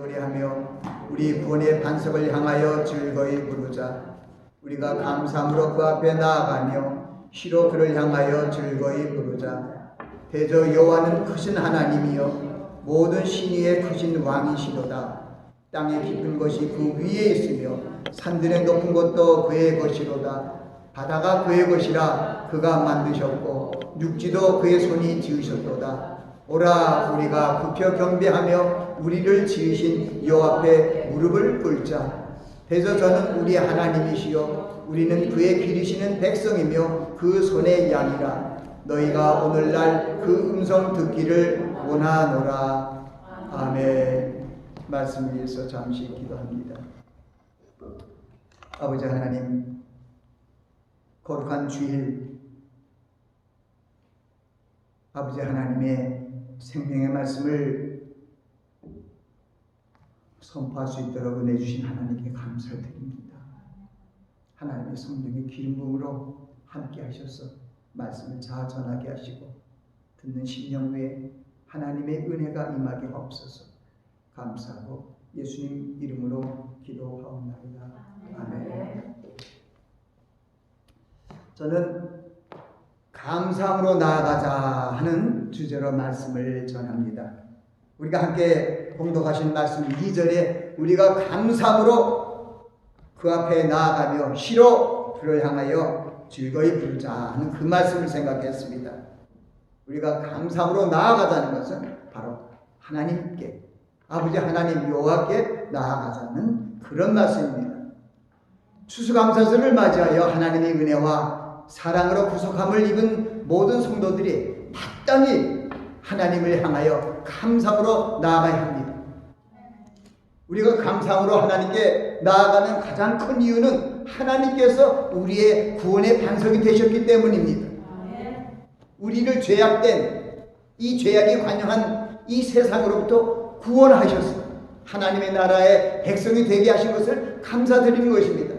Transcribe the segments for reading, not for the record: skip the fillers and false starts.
노래하며 우리 구원의 반석을 향하여 즐거이 부르자. 우리가 감사함으로 그 앞에 나아가며 시로 그를 향하여 즐거이 부르자. 대저 여호와는 크신 하나님이여 모든 신위의 크신 왕이시로다. 땅의 깊은 것이 그 위에 있으며 산들의 높은 것도 그의 것이로다. 바다가 그의 것이라 그가 만드셨고 육지도 그의 손이 지으셨도다. 오라 우리가 굽혀 경배하며 우리를 지으신 여호와 앞에 무릎을 꿇자. 대저 저는 우리의 하나님이시요 우리는 그의 기르시는 백성이며 그 손의 양이라. 너희가 오늘날 그 음성 듣기를 원하노라. 아멘. 말씀 위해서 잠시 기도합니다. 아버지 하나님, 거룩한 주일 아버지 하나님의 생명의 말씀을 선포할 수 있도록 은혜 주신 하나님께 감사를 드립니다. 하나님의 성령의 기름 부음으로 함께 하셔서 말씀을 잘 전하게 하시고 듣는 심령 위에 하나님의 은혜가 임하게 하옵소서. 감사하고 예수님 이름으로 기도하옵나이다. 아멘. 저는 감사함으로 나아가자 하는 주제로 말씀을 전합니다. 우리가 함께 공독하신 말씀 2절에 우리가 감사함으로 그 앞에 나아가며 시로 그를 향하여 즐거이 부르자 하는 그 말씀을 생각했습니다. 우리가 감사함으로 나아가자는 것은 바로 하나님께, 아버지 하나님 여호와께 나아가자는 그런 말씀입니다. 추수감사절을 맞이하여 하나님의 은혜와 사랑으로 구속함을 입은 모든 성도들이 마땅히 하나님을 향하여 감사함으로 나아가야 합니다. 우리가 감사함으로 하나님께 나아가는 가장 큰 이유는 하나님께서 우리의 구원의 반석이 되셨기 때문입니다. 우리를 죄악된 이 죄악이 관영한 이 세상으로부터 구원하셔서 하나님의 나라의 백성이 되게 하신 것을 감사드리는 것입니다.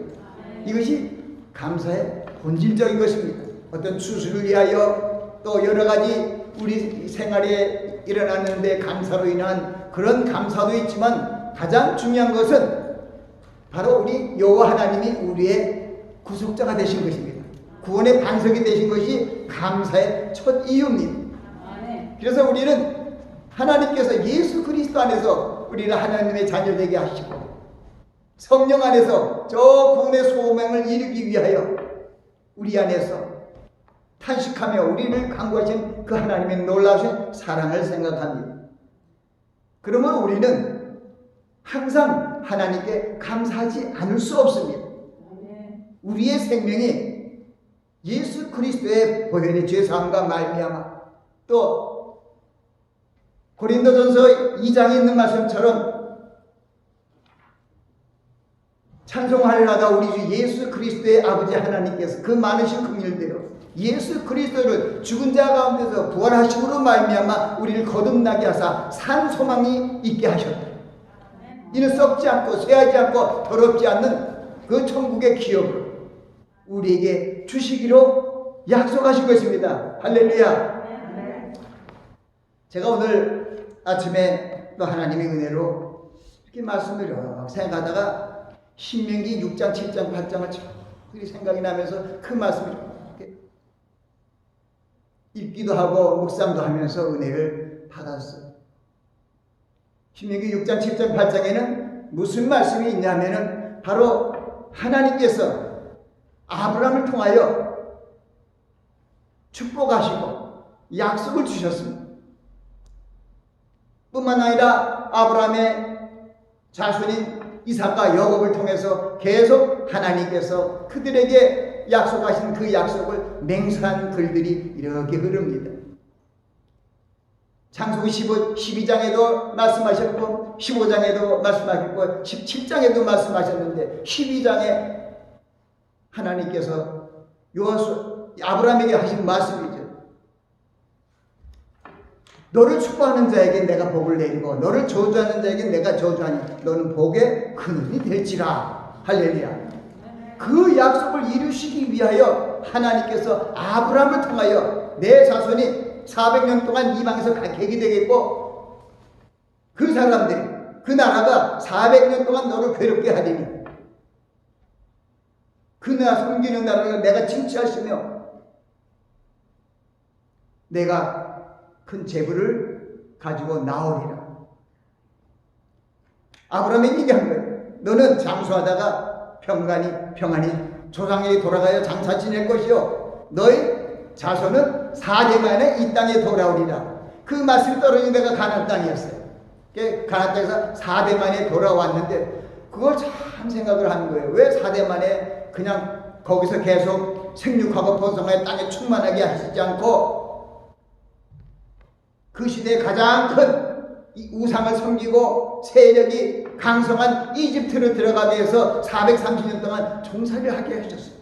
이것이 감사의 본질적인 것입니다. 어떤 추수를 위하여 또 여러 가지 우리 생활에 일어났는데 감사로 인한 그런 감사도 있지만 가장 중요한 것은 바로 우리 여호와 하나님이 우리의 구속자가 되신 것입니다. 구원의 반석이 되신 것이 감사의 첫 이유입니다. 그래서 우리는 하나님께서 예수 그리스도 안에서 우리를 하나님의 자녀 되게 하시고 성령 안에서 저 구원의 소명을 이루기 위하여 우리 안에서 탄식하며 우리를 간구하신 그 하나님의 놀라우신 사랑을 생각합니다. 그러면 우리는 항상 하나님께 감사하지 않을 수 없습니다. 우리의 생명이 예수 그리스도의 보혈의 죄사함과 말미암아 또 고린도전서 2장에 있는 말씀처럼 찬송하려다 우리 주 예수 그리스도의 아버지 하나님께서 그 많으신 긍휼대로 예수 그리스도를 죽은 자 가운데서 부활하심으로 말미암아 우리를 거듭나게 하사 산 소망이 있게 하셨다. 이는 썩지 않고 쇠하지 않고 더럽지 않는 그 천국의 기업을 우리에게 주시기로 약속하신 것입니다. 할렐루야. 제가 오늘 아침에 또 하나님의 은혜로 이렇게 말씀을 생각하다가 신명기 6장, 7장, 8장을 저렇게 생각이 나면서 그 말씀을 이렇게 읽기도 하고 묵상도 하면서 은혜를 받았어요. 신명기 6장, 7장, 8장에는 무슨 말씀이 있냐면은 바로 하나님께서 아브라함을 통하여 축복하시고 약속을 주셨습니다. 뿐만 아니라 아브라함의 자손인 이삭과 야곱을 통해서 계속 하나님께서 그들에게 약속하신 그 약속을 맹세한 글들이 이렇게 흐릅니다. 창세기 12장에도 말씀하셨고 15장에도 말씀하셨고 17장에도 말씀하셨는데 12장에 하나님께서 아브라함에게 하신 말씀이죠. 너를 축복하는 자에게 내가 복을 내리고 너를 저주하는 자에게 내가 저주하니 너는 복의 근원이 될지라. 할렐루야. 그 약속을 이루시기 위하여 하나님께서 아브라함을 통하여 내 자손이 400년 동안 이방에서 가객이 되겠고 그 사람들이 그 나라가 400년 동안 너를 괴롭게 하리니 그 나라 섬기는 나라가 내가 칭찬하시며 내가 큰 재물을 가지고 나오리라. 아브라함이 얘기한 거예요. 너는 장수하다가 평안히 조상에게 돌아가여 장사 지낼 것이요 너희 자손은 4대 만에 이 땅에 돌아오리라. 그 말씀이 떨어진 데가 가나안 땅이었어요. 가나안 땅에서 4대 만에 돌아왔는데 그걸 참 생각을 하는 거예요. 왜 4대 만에 그냥 거기서 계속 생육하고 번성하여 땅에 충만하게 하시지 않고 그 시대에 가장 큰 이 우상을 섬기고 세력이 강성한 이집트로 들어가게 해서 430년 동안 종살이를 하게 하셨어요.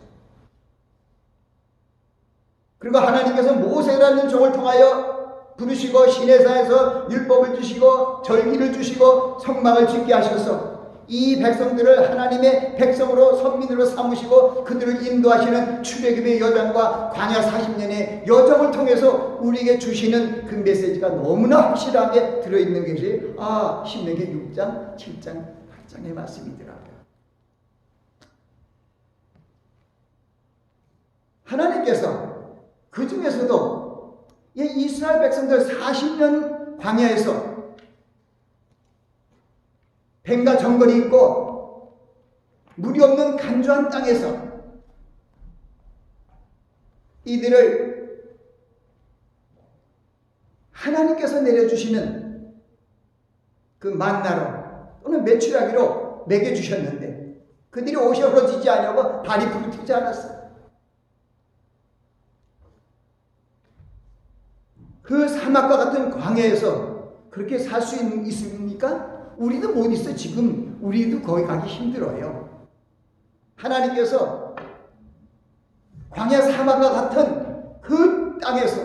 그리고 하나님께서 모세라는 종을 통하여 부르시고 시내산에서 율법을 주시고 절기를 주시고 성막을 짓게 하셔서 이 백성들을 하나님의 백성으로 선민으로 삼으시고 그들을 인도하시는 출애굽의 여정과 광야 40년의 여정을 통해서 우리에게 주시는 그 메시지가 너무나 확실하게 들어있는 것이 신명기 6장, 7장, 8장의 말씀이더라고요. 하나님께서 그 중에서도 이스라엘 백성들 40년 광야에서 뱀과 정글이 있고 물이 없는 간조한 땅에서 이들을 하나님께서 내려주시는 그 만나로 또는 메추라기로 먹여주셨는데 그들이 옷이 얼어지지 않으려고 발이 부르트지 않았어요. 그 사막과 같은 광야에서 그렇게 살 수 있습니까? 우리도 못 있어. 지금 우리도 거기 가기 힘들어요. 하나님께서 광야 사막과 같은 그 땅에서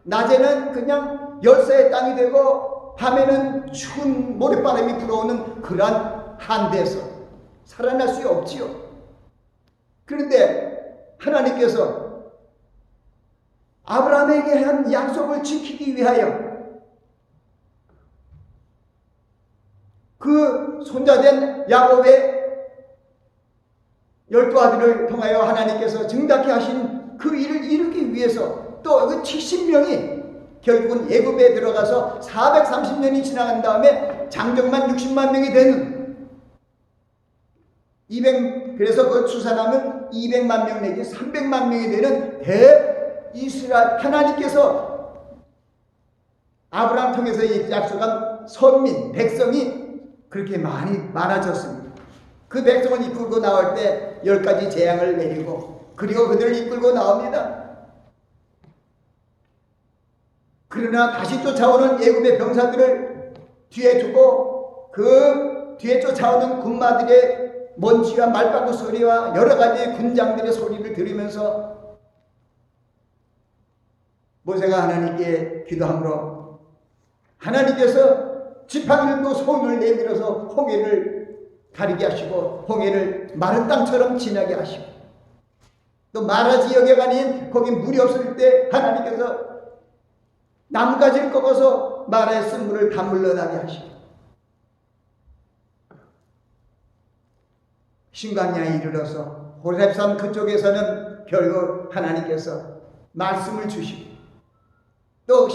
낮에는 그냥 열사의 땅이 되고 밤에는 추운 모래바람이 불어오는 그러한 한대에서 살아날 수 없지요. 그런데 하나님께서 아브라함에게 한 약속을 지키기 위하여 그 손자된 야곱의 12 아들을 통하여 하나님께서 증답케 하신 그 일을 이루기 위해서 또 그 70명이 결국은 애굽에 들어가서 430년이 지나간 다음에 장정만 60만 명이 되는 그래서 그 추산하면 200만 명 내지 300만 명이 되는 이스라엘 하나님께서 아브라함 통해서 약속한 선민 백성이 그렇게 많아졌습니다. 그 백성을 이끌고 나올 때 10가지 재앙을 내리고 그리고 그들을 이끌고 나옵니다. 그러나 다시 쫓아오는 애굽의 병사들을 뒤에 두고 그 뒤에 쫓아오는 군마들의 먼지와 말바구 소리와 여러 가지 군장들의 소리를 들으면서 모세가 하나님께 기도함으로 하나님께서 지팡이로 손을 내밀어서 홍해를 가리게 하시고 홍해를 마른 땅처럼 지나게 하시고 또 마라 지역에 아닌 거기 물이 없을 때 하나님께서 나뭇가지를 꺾어서 마라의 쓴물을 단물로 나게 하시고 신광야에 이르러서 호렙산 그쪽에서는 결국 하나님께서 말씀을 주시고 또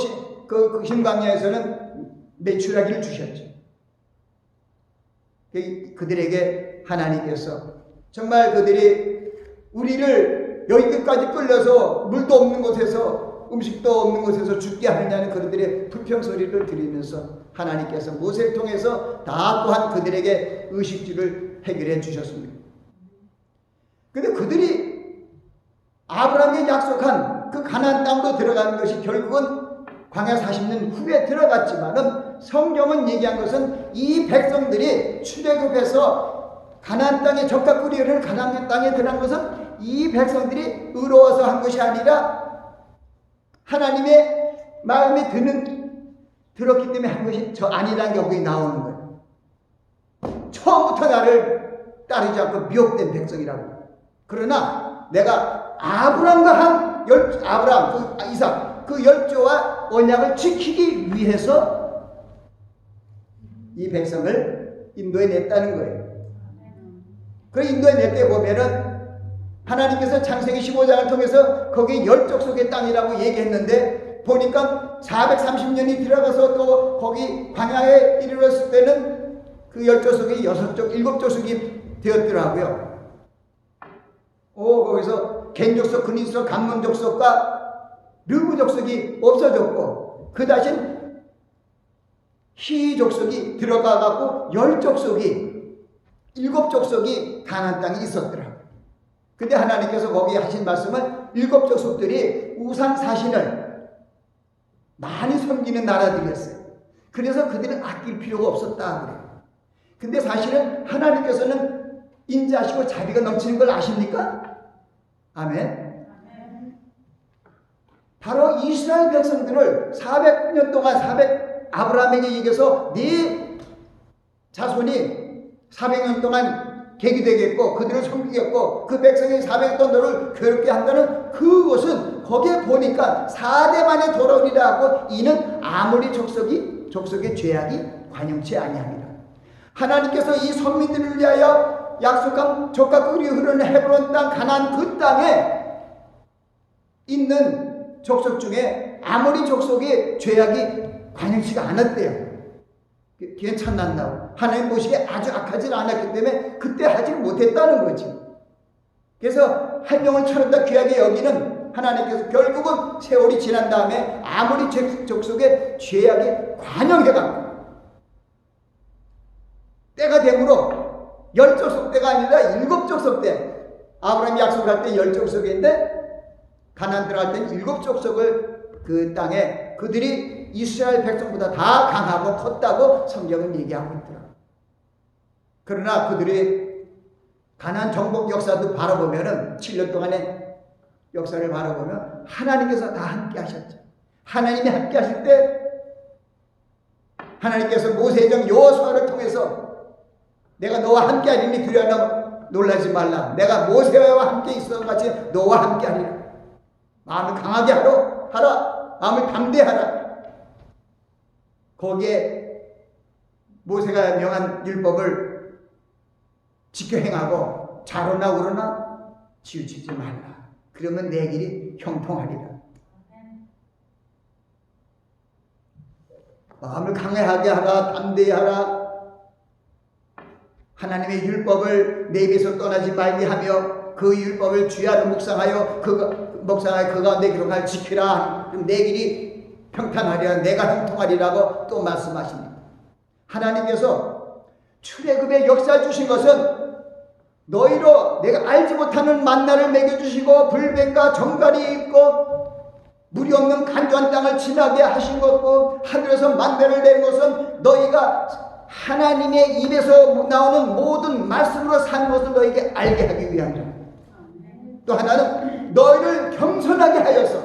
그 신광야에서는 메추라기를 주셨죠. 그들에게 하나님께서 정말 그들이 우리를 여기 끝까지 끌려서 물도 없는 곳에서 음식도 없는 곳에서 죽게 하느냐는 그들의 불평소리를 들으면서 하나님께서 모세를 통해서 다 또한 그들에게 의식주를 해결해 주셨습니다. 그런데 그들이 아브라함에게 약속한 그 가나안 땅으로 들어가는 것이 결국은 광야 40년 후에 들어갔지만은 성경은 얘기한 것은 이 백성들이 출애굽해서 가나안 땅에 적과 꿀이 흐르는 가나안 땅에 들어간 것은 이 백성들이 의로워서 한 것이 아니라 하나님의 마음에 들었기 때문에 한 것이 저 아니라는 게 거기 나오는 거예요. 처음부터 나를 따르지 않고 미혹된 백성이라고. 그러나 내가 아브라함과 이삭 그 열조와 언약을 지키기 위해서 이 백성을 인도에 냈다는 거예요. 그 인도에 낼 때 보면은 하나님께서 창세기 15장을 통해서 거기 열족속의 땅이라고 얘기했는데 보니까 430년이 들어가서 또 거기 광야에 이르렀을 때는 그 열족속이 6족, 7족속이 되었더라고요. 거기서 겐족속, 근인족, 감문족속과 르브족속이 없어졌고 그 대신 히족속이 들어가갖고 10족속이 7족속이 가나안 땅에 있었더라고요. 근데 하나님께서 거기 하신 말씀은 7족속들이 우상 사신을 많이 섬기는 나라들이었어요. 그래서 그들은 아낄 필요가 없었다 그래요. 근데 사실은 하나님께서는 인자하시고 자비가 넘치는 걸 아십니까? 아멘. 바로 이스라엘 백성들을 400년 동안 아브라함에게 얘기해서 네 자손이 400년 동안 객이 되겠고 그들을 섬기겠고 그 백성이 400년 동안 너를 괴롭게 한다는 그것은 거기에 보니까 4대 만에 돌아오리라 하고 이는 아무리 족속의 죄악이 관용치 아니하니라. 하나님께서 이 선민들을 위하여 약속한 젖과 꿀이 흐르는 헤브론 땅 가나안 그 땅에 있는 족속 중에 아무리 족속의 죄악이 관용치가 않았대요. 괜찮았나고 하나님 보시기에 아주 악하지 않았기 때문에 그때 하지 못했다는 거지. 그래서 한 영을 천원다 귀하게 여기는 하나님께서 결국은 세월이 지난 다음에 아무리 족속의 죄악이 관영해갖고 때가 되므로 10족속 때가 아니라 7족속 때 아브라함이 약속할 때 10족속인데 가나안 들어갈 때는 7족속을 그 땅에 그들이 이스라엘 백성보다 다 강하고 컸다고 성경은 얘기하고 있더라고요. 그러나 그들이 가나안 정복 역사도 바라보면은 7년 동안의 역사를 바라보면 하나님께서 다 함께 하셨죠. 하나님이 함께 하실 때 하나님께서 모세정 여호수아를 통해서 내가 너와 함께 하리니 두려워 놀라지 말라. 내가 모세와 함께 있어 같이 너와 함께 하리라. 마음을 강하게 하라. 마음을 담대하라. 거기에 모세가 명한 율법을 지켜 행하고 좌로나 우로나 치우치지 말라. 그러면 내 길이 형통하리라. 마음을 강하게 하라. 담대히 하라. 하나님의 율법을 내 입에서 떠나지 말게 하며 그 율법을 주야로 묵상하여 그 가운데 기록하여 지키라. 그럼 내 길이 평탄하리라. 내가 형통하리라고 또 말씀하십니다. 하나님께서 출애굽의 역사 주신 것은 너희로 내가 알지 못하는 만나를 먹여주시고 불뱀과 정갈이 있고 물이 없는 간조한 땅을 지나게 하신 것고 하늘에서 만나를 내린 것은 너희가 하나님의 입에서 나오는 모든 말씀으로 사는 것을 너희에게 알게 하기 위함이라. 또 하나는 너희를 겸손하게 하여서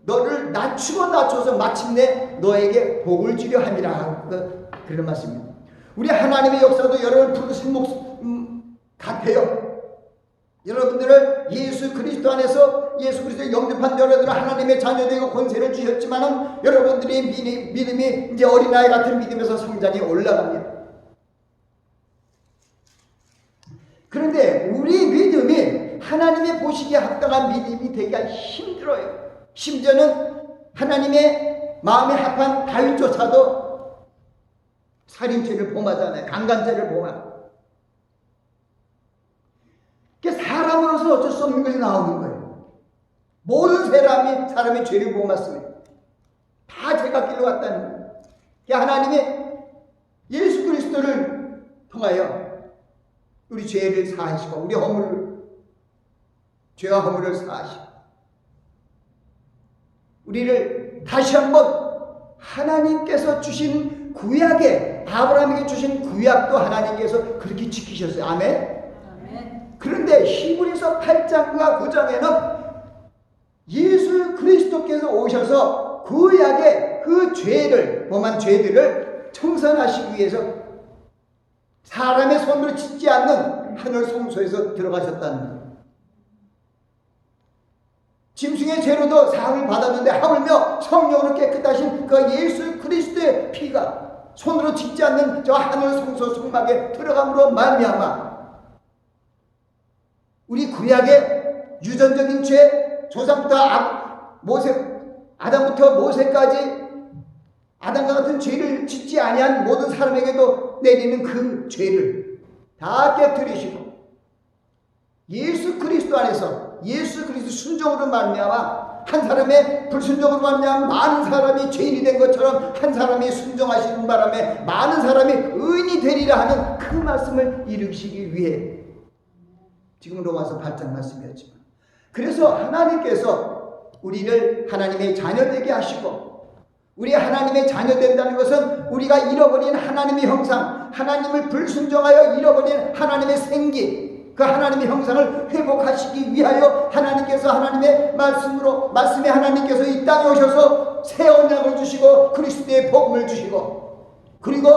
너를 낮춰서 마침내 너에게 복을 주려 함이라. 그런 말씀입니다. 우리 하나님의 역사도 여러분 부르신 같아요. 여러분들을 예수 그리스도 안에서 예수 그리스도의 영접한 여러분들은 하나님의 자녀되고 권세를 주셨지만은 여러분들의 믿음이 이제 어린아이 같은 믿음에서 성장이 올라갑니다. 그런데 우리 믿음이 하나님의 보시기에 합당한 믿음이 되기가 힘들어요. 심지어는 하나님의 마음에 합한 다윗조차도 살인죄를 범하잖아요. 강간죄를 범하고. 사람으로서 어쩔 수 없는 것이 나오는 거예요. 모든 사람이 죄를 범했습니다. 다 죄가 길러 왔다는 거예요. 하나님의 예수 그리스도를 통하여 우리 죄를 사하시고 우리 죄와 허물을 사하시고 우리를 다시 한번 하나님께서 주신 구약에 아브라함에게 주신 구약도 하나님께서 그렇게 지키셨어요. 아멘. 그런데 히브리서 8장과 9장에는 예수 그리스도께서 오셔서 구약의 그 범한 죄들을 청산하시기 위해서 사람의 손으로 짓지 않는 하늘 성소에서 들어가셨다는 거예요. 짐승의 죄로도 사함을 받았는데 하물며 성령으로 깨끗하신 그 예수 그리스도의 피가 손으로 짓지 않는 저 하늘 성소 성막에 들어감으로 말미암아 우리 구약의 유전적인 죄, 조상부터 아담부터 모세까지 아담과 같은 죄를 짓지 아니한 모든 사람에게도 내리는 그 죄를 다 깨뜨리시고 예수 그리스도 안에서 예수 그리스도 순종으로 말미암아 한 사람의 불순종으로 말미암아 많은 사람이 죄인이 된 것처럼 한 사람이 순종하시는 바람에 많은 사람이 의인이 되리라 하는 그 말씀을 이루시기 위해 지금 로마서 8장 말씀이었지만 그래서 하나님께서 우리를 하나님의 자녀 되게 하시고 우리 하나님의 자녀 된다는 것은 우리가 잃어버린 하나님의 형상, 하나님을 불순종하여 잃어버린 하나님의 생기, 그 하나님의 형상을 회복하시기 위하여 하나님께서 하나님의 말씀의 하나님께서 이 땅에 오셔서 새 언약을 주시고 그리스도의 복음을 주시고 그리고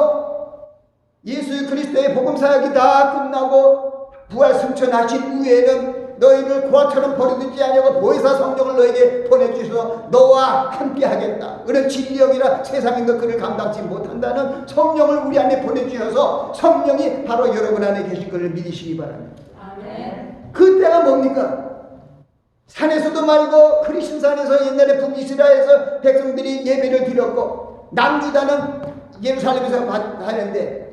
예수 그리스도의 복음 사역이 다 끝나고 부활 승천하신 후에는 너희를 고아처럼 버리든지 아니하고 보혜사 성령을 너에게 보내주셔서 너와 함께 하겠다. 그는 진리형이라 세상이 너 그를 감당치 못한다는 성령을 우리 안에 보내주셔서 성령이 바로 여러분 안에 계신 것을 믿으시기 바랍니다. 아멘. 그때가 뭡니까? 산에서도 말고 크리심산에서 옛날에 북이스라엘에서 백성들이 예배를 드렸고 남유다는 예루살렘에서 하는데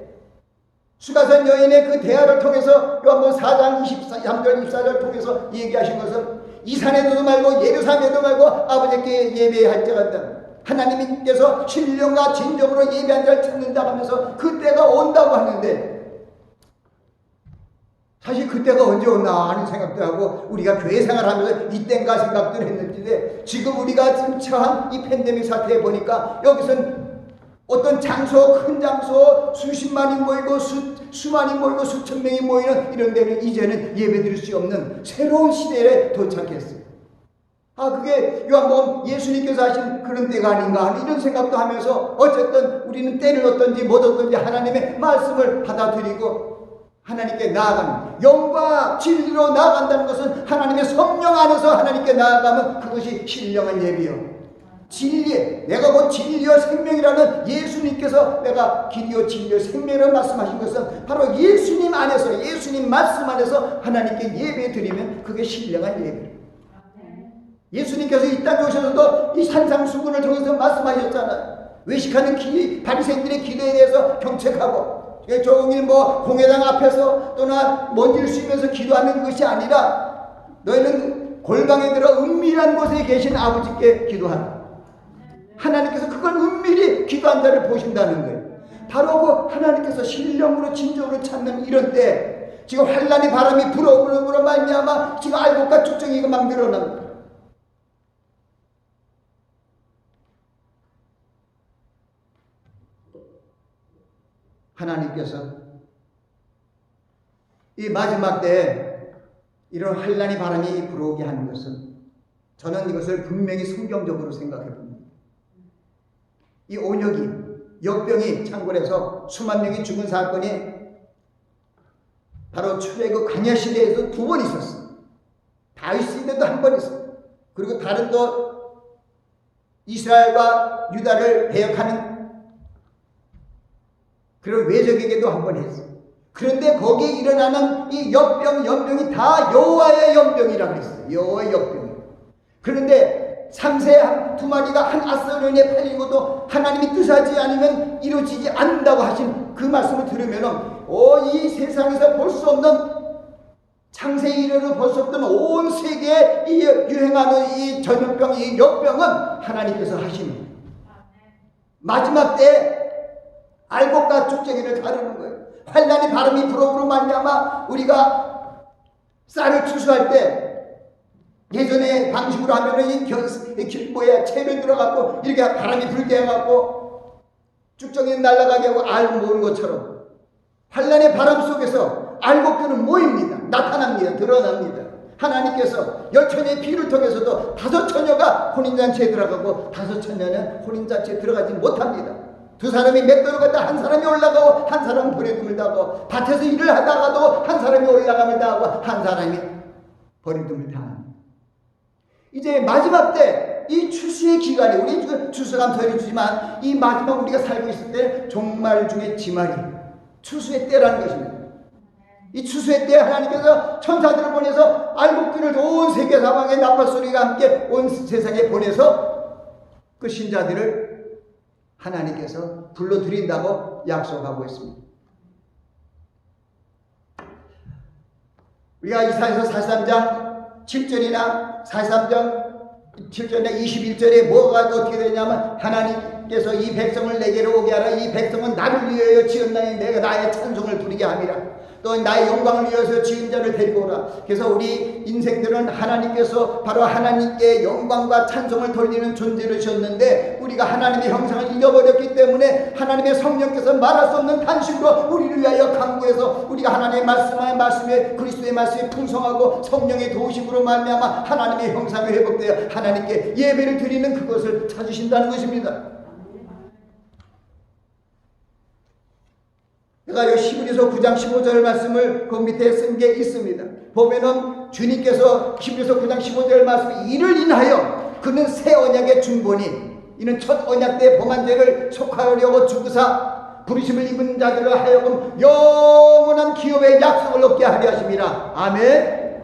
수가선 여인의 그 대화를 통해서 요한복음 4장 23절 24절 통해서 얘기하신 것은 이 산에도 말고 예루살렘에도 말고 아버지께 예배할 때 같다. 하나님께서 신령과 진정으로 예배한 자를 찾는다 하면서 그때가 온다고 하는데 사실 그때가 언제 오나 하는 생각도 하고 우리가 교회 생활하면서 이땐가 생각들 했는데 지금 우리가 지금 처한 이 팬데믹 사태에 보니까 여기서는 어떤 장소, 큰 장소, 수십만이 모이고 수만이 모이고 수천 명이 모이는 이런 데는 이제는 예배드릴 수 없는 새로운 시대에 도착했어요. 그게 요한복음 예수님께서 하신 그런 때가 아닌가 하는 이런 생각도 하면서 어쨌든 우리는 때를 얻든지 못 얻든지 하나님의 말씀을 받아들이고 하나님께 나아가는 영과 진리로 나아간다는 것은 하나님의 성령 안에서 하나님께 나아가면 그것이 신령한 예배요. 진리, 내가 곧 진리요 생명이라는 예수님께서 내가 길이요 진리요 생명이라고 말씀하신 것은 바로 예수님 안에서 예수님 말씀 안에서 하나님께 예배 드리면 그게 신령한 예배예요. 예수님께서 이 땅에 오셔서도 이 산상수훈을 통해서 말씀하셨잖아요. 외식하는 바리새인들의 기도에 대해서 경책하고 종일 공회당 앞에서 또는 먼지를 쉬면서 기도하는 것이 아니라 너희는 골방에 들어 은밀한 곳에 계신 아버지께 기도하라. 하나님께서 그걸 은밀히 기도한 자를 보신다는 거예요. 바로 그 하나님께서 신령으로 진정으로 찾는 이런 때 지금 환란의 바람이 불어오므로 말미암아 지금 알곡과 쭉정이가 막 늘어납니다. 하나님께서 이 마지막 때에 이런 환란의 바람이 불어오게 하는 것은 저는 이것을 분명히 성경적으로 생각해 봅니다. 이 온역이 역병이 창궐해서 수만 명이 죽은 사건이 바로 출애굽 광야 시대에서 2번 있었어요. 다윗 시대도 1번 있어요. 그리고 다른 또 이스라엘과 유다를 배역하는 그런 외적에게도 1번 했어요. 그런데 거기에 일어나는 이 역병, 연병이 다 여호와의 연병이라고 했어요. 여호와의 역병. 그런데 3세 2마리가 한 아스론에 팔린 것도 하나님이 뜻하지 않으면 이루어지지 않는다고 하신 그 말씀을 들으면 이 세상에서 볼 수 없는 창세 이래로 볼 수 없던 온 세계에 유행하는 이 전염병, 이 역병은 하나님께서 하시는 마지막 때 알곡과 쭉정이를 가르는 거예요. 환란의 바람이 불어오므로 말미암아 우리가 쌀을 추수할 때 예전에 방식으로 하면은 채를 들어갖고 이렇게 바람이 불게 해갖고 쭉정이 날아가게 하고 알 모으는 것처럼 환란의 바람 속에서 알곡들은 모입니다. 나타납니다. 드러납니다. 하나님께서 열처녀의 피를 통해서도 5처녀가 혼인잔치에 들어가고 5처녀는 혼인잔치에 들어가지 못합니다. 2사람이 맷돌을 갖다 한 사람이 올라가고 한 사람은 버리둠을 당하고 밭에서 일을 하다가도 한 사람이 올라가면 당하고 한 사람이 버리둠을 당합니다. 이제 마지막 때 이 추수의 기간에 우리 지금 추수감사를 주지만 이 마지막 우리가 살고 있을 때 종말 중에 지말이 추수의 때라는 것입니다. 이 추수의 때 하나님께서 천사들을 보내서 알곡들을 온 세계 사방에 나팔 소리가 함께 온 세상에 보내서 그 신자들을 하나님께서 불러들인다고 약속하고 있습니다. 우리가 이사야서 43장 7절이나 43장 7절이나 21절에 뭐가 어떻게 되냐면 하나님께서 이 백성을 내게로 오게 하라. 이 백성은 나를 위하여 지었나니 내가 나의 찬송을 부르게 함이라. 또 나의 영광을 위해서 지은 자를 데리고 오라. 그래서 우리 인생들은 하나님께서 바로 하나님께 영광과 찬송을 돌리는 존재로 주셨는데 우리가 하나님의 형상을 잃어버렸기 때문에 하나님의 성령께서 말할 수 없는 탄식으로 우리를 위하여 간구해서 우리가 하나님의 말씀에 그리스도의 말씀에 풍성하고 성령의 도우심으로 말미암아 하나님의 형상이 회복되어 하나님께 예배를 드리는 그것을 찾으신다는 것입니다. 제가 이 히브리서 9장 15절 말씀을 그 밑에 쓴 게 있습니다. 보면은 주님께서 히브리서 9장 15절 말씀에 이를 인하여 그는 새 언약의 중보니 이는 첫 언약 때 범한 죄를 속하려고 죽으사 부르심을 입은 자들을 하여금 영원한 기업의 약속을 얻게 하려 하심이라. 아멘.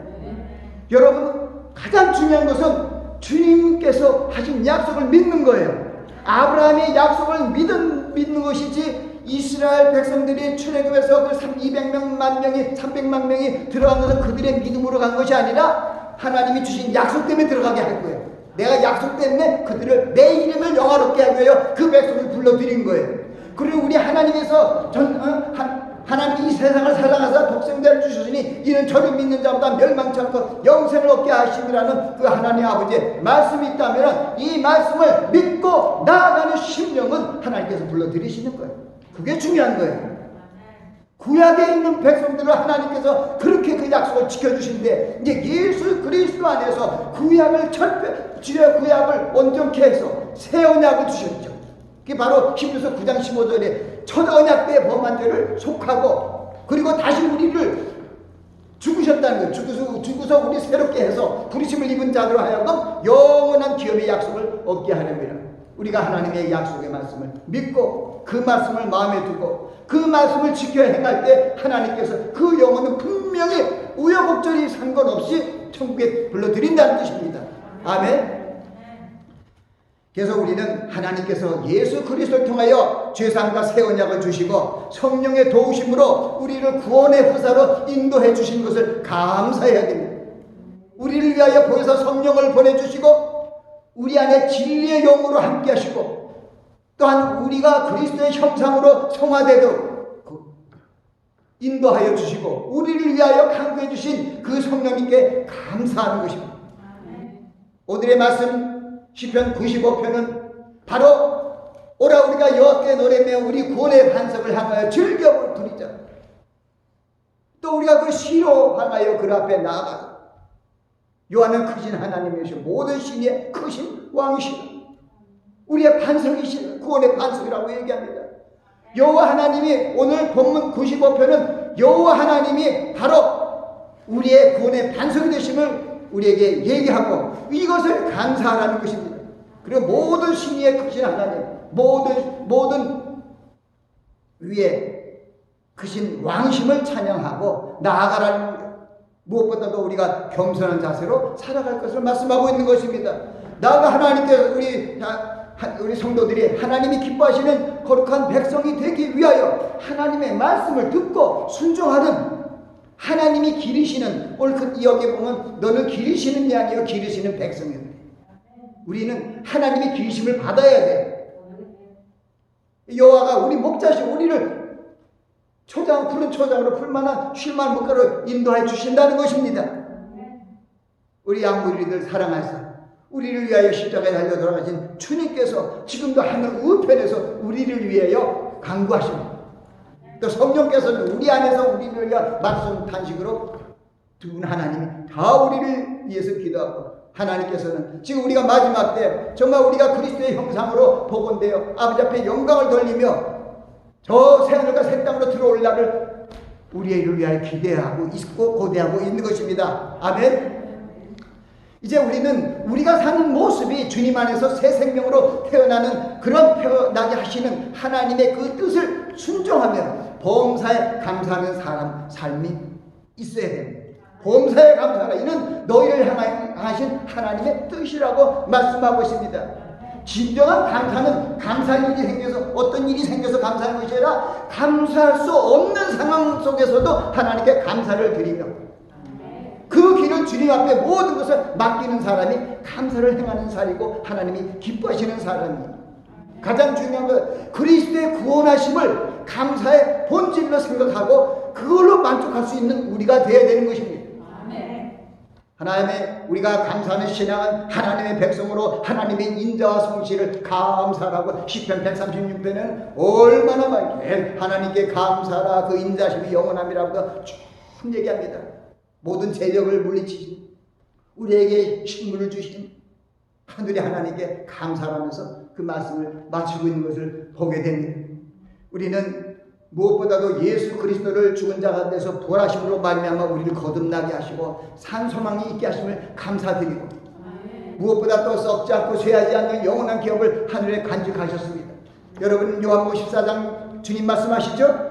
여러분 가장 중요한 것은 주님께서 하신 약속을 믿는 거예요. 아브라함의 약속을 믿는 것이지 이스라엘 백성들이 출애굽에서 그 200만 명이 300만 명이 들어간 것은 그들의 믿음으로 간 것이 아니라 하나님이 주신 약속 때문에 들어가게 할 거예요. 내가 약속 때문에 그들을 내 이름을 영화롭게 하기 위하여 그 백성을 불러들인 거예요. 그리고 우리 하나님께서 하나님이 이 세상을 사랑하사 독생자를 주셨으니 이는 저를 믿는 자보다 멸망치 않고 영생을 얻게 하시리라는 그 하나님 아버지의 말씀이 있다면 이 말씀을 믿고 나아가는 심령은 하나님께서 불러들이시는 거예요. 그게 중요한 거예요. 구약에 있는 백성들을 하나님께서 그렇게 그 약속을 지켜주신데 이제 예수 그리스도 안에서 구약을 온전케 해서 새 언약을 주셨죠. 그게 바로 히브리서 9장 15절에 첫 언약 때 범한 죄를 속하고 그리고 다시 우리를 죽으셨다는 거예요. 죽어서 우리 새롭게 해서 부르심을 입은 자들로 하여금 영원한 기업의 약속을 얻게 하렵니다. 우리가 하나님의 약속의 말씀을 믿고 그 말씀을 마음에 두고 그 말씀을 지켜 행할 때 하나님께서 그 영혼은 분명히 우여곡절이 상관없이 천국에 불러들인다는 뜻입니다. 아멘. 그래서 우리는 하나님께서 예수 그리스도를 통하여 죄사함과 새 언약을 주시고 성령의 도우심으로 우리를 구원의 후사로 인도해 주신 것을 감사해야 됩니다. 우리를 위하여 보혜사 성령을 보내주시고 우리 안에 진리의 영으로 함께 하시고 또한 우리가 그리스도의 형상으로 성화되도록 인도하여 주시고 우리를 위하여 강구해 주신 그 성령님께 감사하는 것입니다. 오늘의 말씀 시편 95편은 바로 오라 우리가 여호와께 노래며 우리 구원의 반석을 향하여 즐겨 부르자. 또 우리가 그 시로 향하여 그 앞에 나아가서 요한은 크신 하나님이시오 모든 신의 크신 왕이시오 우리의 반석이신 구원의 반석이라고 얘기합니다. 여호와 하나님이 오늘 본문 95편은 여호와 하나님이 바로 우리의 구원의 반석이 되심을 우리에게 얘기하고 이것을 감사하라는 것입니다. 그리고 모든 신의 크신 하나님 모든 위에 크신 왕심을 찬양하고 나아가라는 겁니다. 무엇보다도 우리가 겸손한 자세로 살아갈 것을 말씀하고 있는 것입니다. 나아가 하나님께서 우리 성도들이 하나님이 기뻐하시는 거룩한 백성이 되기 위하여 하나님의 말씀을 듣고 순종하는 하나님이 기르시는 오늘 여기 보면 너는 기르시는 게 아니요 기르시는 백성이다. 우리는 하나님의 기르심을 받아야 돼. 여호와가 우리 목자시 우리를 푸른 초장으로 풀만한 쉴만한 물가로 인도해 주신다는 것입니다. 우리 양무리들 사랑하사 우리를 위하여 십자가에 달려 돌아가신 주님께서 지금도 하늘 우편에서 우리를 위하여 간구하십니다. 또 성령께서는 우리 안에서 우리를 위하여 말씀 탄식으로 두 분 하나님이 다 우리를 위해서 기도하고 하나님께서는 지금 우리가 마지막 때 정말 우리가 그리스도의 형상으로 복원되어 아버지 앞에 영광을 돌리며 저 새하늘과 새 땅으로 들어올 날을 우리의 일을 위하여 기대하고 있고 고대하고 있는 것입니다. 아멘. 이제 우리는 우리가 사는 모습이 주님 안에서 새 생명으로 태어나는 그런 태어나게 하시는 하나님의 그 뜻을 순종하며 범사에 감사하는 삶이 있어야 됩니다. 범사에 감사하라. 이는 너희를 향하신 하나님의 뜻이라고 말씀하고 있습니다. 진정한 감사는 감사할 일이 생겨서 어떤 일이 생겨서 감사하는 것이 아니라 감사할 수 없는 상황 속에서도 하나님께 감사를 드리며 그 길을 주님 앞에 모든 것을 맡기는 사람이 감사를 행하는 사람이고 하나님이 기뻐하시는 사람입니다. 가장 중요한 건 그리스도의 구원하심을 감사의 본질로 생각하고 그걸로 만족할 수 있는 우리가 되어야 되는 것입니다. 하나님의 우리가 감사하는 신앙은 하나님의 백성으로 하나님의 인자와 성실을 감사하고 시편 136편에는 얼마나 많게 하나님께 감사라 그 인자심이 영원함이라고 쭉 얘기합니다. 모든 재력을 물리치신 우리에게 식물을 주신 하늘의 하나님께 감사하면서 그 말씀을 마치고 있는 것을 보게 됩니다. 우리는 무엇보다도 예수 그리스도를 죽은 자 가운데서 부활하심으로 말미암아 우리를 거듭나게 하시고 산 소망이 있게 하심을 감사드리고 무엇보다 또 썩지 않고 쇠하지 않는 영원한 기업을 하늘에 간직하셨습니다. 여러분 요한복음 14장 주님 말씀하시죠?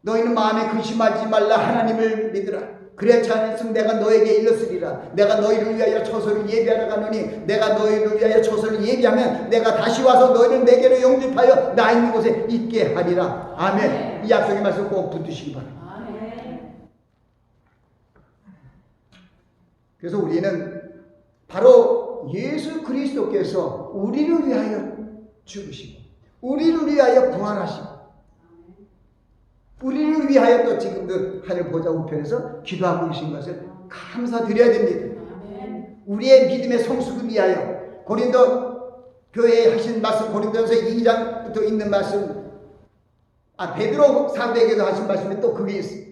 너희는 마음에 근심하지 말라 하나님을 믿으라. 그래야 찬송 내가 너에게 일렀으리라. 내가 너희를 위하여 처소를 예비하러 가노니 내가 너희를 위하여 처소를 예비하면 내가 다시 와서 너희를 내게로 영접하여 나 있는 곳에 있게 하리라. 아멘. 이 약속의 말씀 꼭 붙드시기 바랍니다. 그래서 우리는 바로 예수 그리스도께서 우리를 위하여 죽으시고 우리를 위하여 부활하시고 우리를 위하여 또 지금도 하늘 보좌 우편에서 기도하고 계신 것을 감사드려야 됩니다. 우리의 믿음의 성숙을 위하여 고린도 교회에 하신 말씀 고린도전서 2장부터 있는 말씀 베드로 사도에게도 하신 말씀이 또 그게 있어요.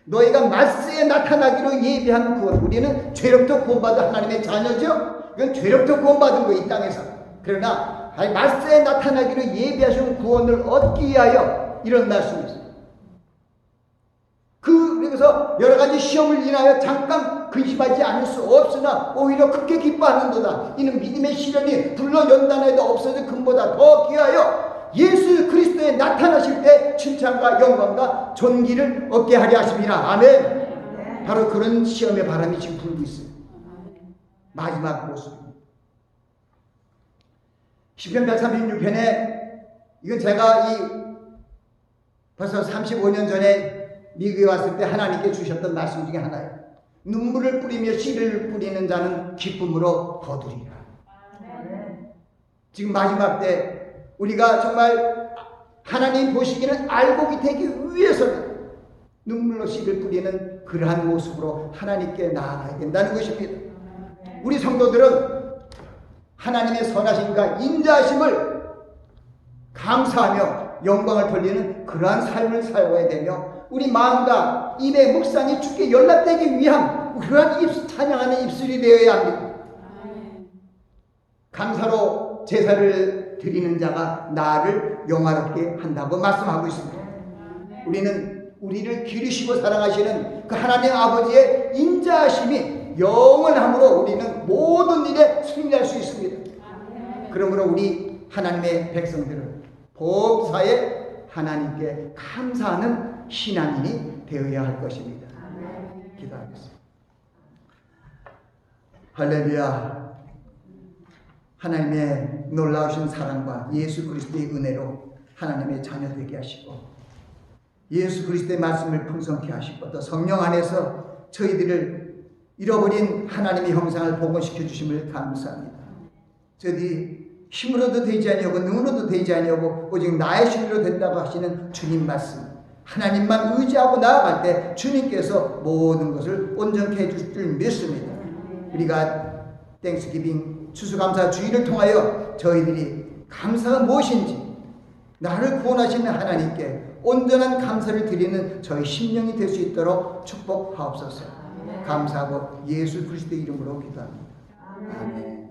너희가 말세에 나타나기로 예비한 구원. 우리는 죄로부터 구원받은 하나님의 자녀죠. 이건 죄로부터 구원받은 거예요 이 땅에서. 그러나 말세에 나타나기로 예비하신 구원을 얻기 위하여 이런 말씀이 있어요. 그래서 여러 가지 시험을 인하여 잠깐 근심하지 않을 수 없으나 오히려 크게 기뻐하는도다. 이는 믿음의 시련이 불러 연단에도 없어진 금보다 더 귀하여 예수 그리스도에 나타나실 때 칭찬과 영광과 존귀를 얻게 하려 하심이라. 아멘. 바로 그런 시험의 바람이 지금 불고 있어요. 마지막 모습. 시편 136편에 이건 제가 벌써 35년 전에 미국에 왔을 때 하나님께 주셨던 말씀 중에 하나예요. 눈물을 뿌리며 씨를 뿌리는 자는 기쁨으로 거두리라. 지금 마지막 때 우리가 정말 하나님 보시기는 알고 되기 위해서는 눈물로 씨를 뿌리는 그러한 모습으로 하나님께 나아가야 된다는 것입니다. 우리 성도들은 하나님의 선하심과 인자하심을 감사하며 영광을 돌리는 그러한 삶을 살아야 되며 우리 마음과 입의 묵상이 주께 연락되기 위한 그러한 찬양하는 입술이 되어야 합니다. 감사로 제사를 드리는 자가 나를 영화롭게 한다고 말씀하고 있습니다. 우리는 우리를 기르시고 사랑하시는 그 하나님 아버지의 인자하심이 영원함으로 우리는 모든 일에 승리할 수 있습니다. 그러므로 우리 하나님의 백성들은 범사에 하나님께 감사하는 신앙인이 되어야 할 것입니다. 기도하겠습니다. 할렐루야. 하나님의 놀라우신 사랑과 예수 그리스도의 은혜로 하나님의 자녀 되게 하시고 예수 그리스도의 말씀을 풍성케 하시고 또 성령 안에서 저희들을 잃어버린 하나님의 형상을 복원시켜 주심을 감사합니다. 저희들이 힘으로도 되지 아니하고 능으로도 되지 아니하고 오직 나의 힘으로 된다고 하시는 주님 말씀 하나님만 의지하고 나아갈 때 주님께서 모든 것을 온전케 해줄 줄 믿습니다. 우리가 땡스기빙 추수감사 주일을 통하여 저희들이 감사가 무엇인지 나를 구원하시는 하나님께 온전한 감사를 드리는 저희 심령이 될 수 있도록 축복하옵소서. 감사하고 예수 그리스도의 이름으로 기도합니다. 아멘.